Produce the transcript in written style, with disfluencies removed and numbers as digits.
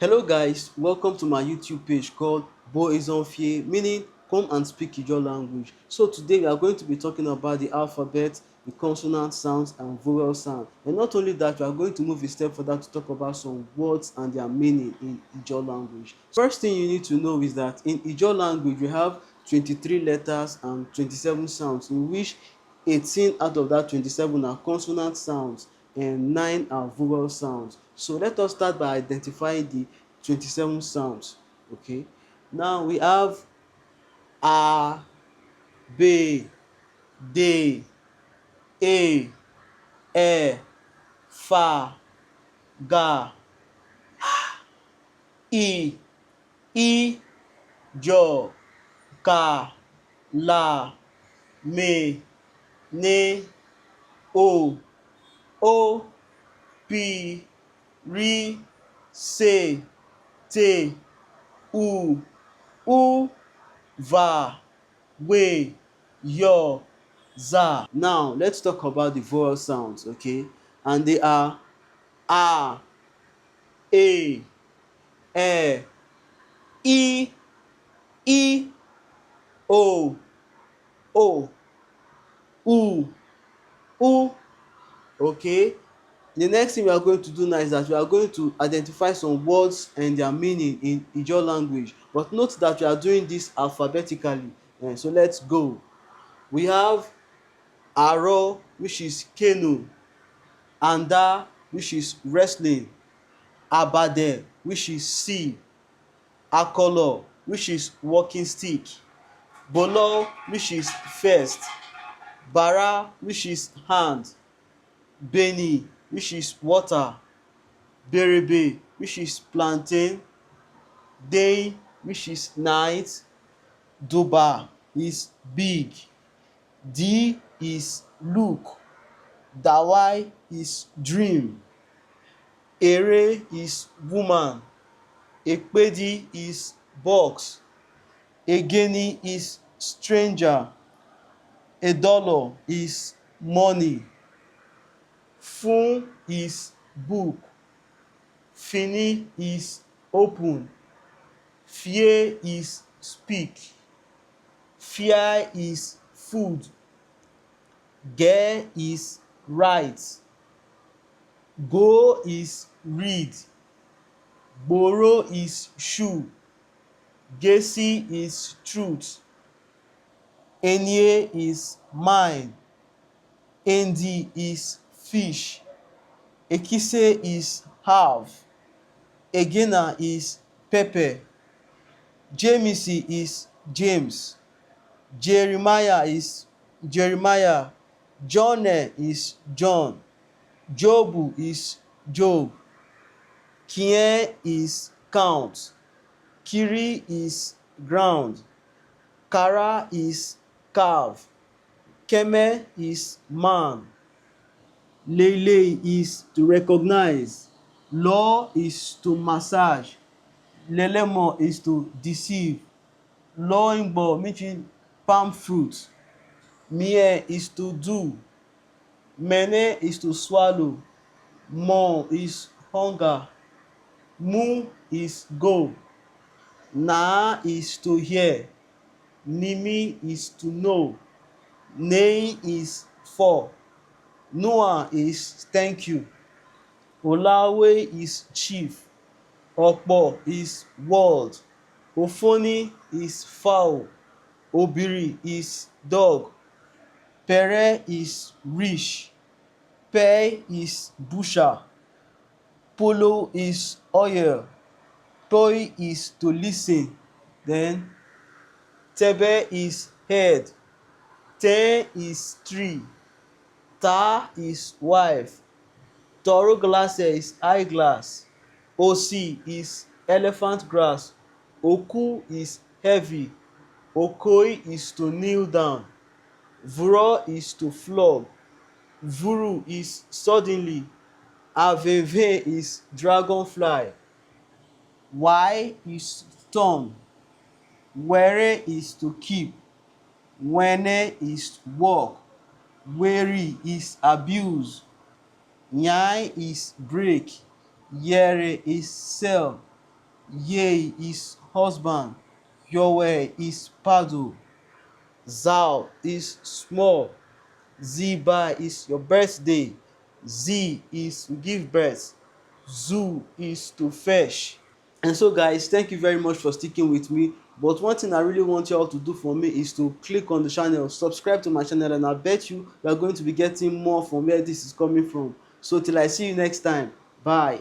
Hello guys, welcome to my YouTube page called Bo is on Fie, meaning come and speak Ijaw language. So today we are going to be talking about the alphabet, the consonant sounds and vowel sound. And not only that, we are going to move a step further to talk about some words and their meaning in Ijaw language. First thing you need to know is that in Ijaw language we have 23 letters and 27 sounds, in which 18 out of that 27 are consonant sounds and 9 are vowel sounds. So let us start by identifying the 27 sounds. Okay, now we have a, b, d, e, fa, ga, i, jo, ka, la, me, ne, o, pi, ri, se, te, u, va, we, yo, za. Now let's talk about the vowel sounds, okay? And they are a, e, i, o, o, u. Okay. The next thing we are going to do now is that we are going to identify some words and their meaning in Ijaw language. But note that we are doing this alphabetically. So let's go. We have aro, which is canoe, anda, which is wrestling, abade, which is sea, akolo, which is walking stick, bolo, which is first, bara, which is hand, beni, which is water, berebe, which is plantain, day, which is night, duba is big, di is look, dawai is dream, ere is woman, ekpedi is box, egeni is stranger, edolo is money, fun is book, fini is open, fear is speak, fear is food, get is right, go is read, borrow is shoe, gesi is truth, enye is mine, endi is fish, ekise is half, egena is pepper, jemisi is James, Jeremiah is Jeremiah, John is John, Jobu is Job, kien is count, kiri is ground, kara is calf, keme is man, lele is to recognize, law is to massage, lelemo is to deceive, loingbo meaning palm fruit, mie is to do, mene is to swallow, mo is hunger, mu is go, na is to hear, nimi is to know, nei is for, noah is thank you, olawe is chief, opo is world, ofoni is fowl, obiri is dog, pere is rich, pay is bushel, polo is oil, toi is to listen, then tebe is head, ten is tree, ta is wife, toro glass is eyeglass, osi is elephant grass, oku is heavy, okoi is to kneel down, vuro is to flog, vuru is suddenly, aveve is dragonfly, y is storm, were is to keep, wene is work, weary is abuse, yai is break, yere is sell, Ye is husband. Yowe is paddle. Zao is small. Ziba is your birthday. Z is to give birth. Zoo is to fetch. And so guys, thank you very much for sticking with me. But one thing I really want you all to do for me is to click on the channel, subscribe to my channel, and I bet you are going to be getting more from where this is coming from. So till I see you next time, bye.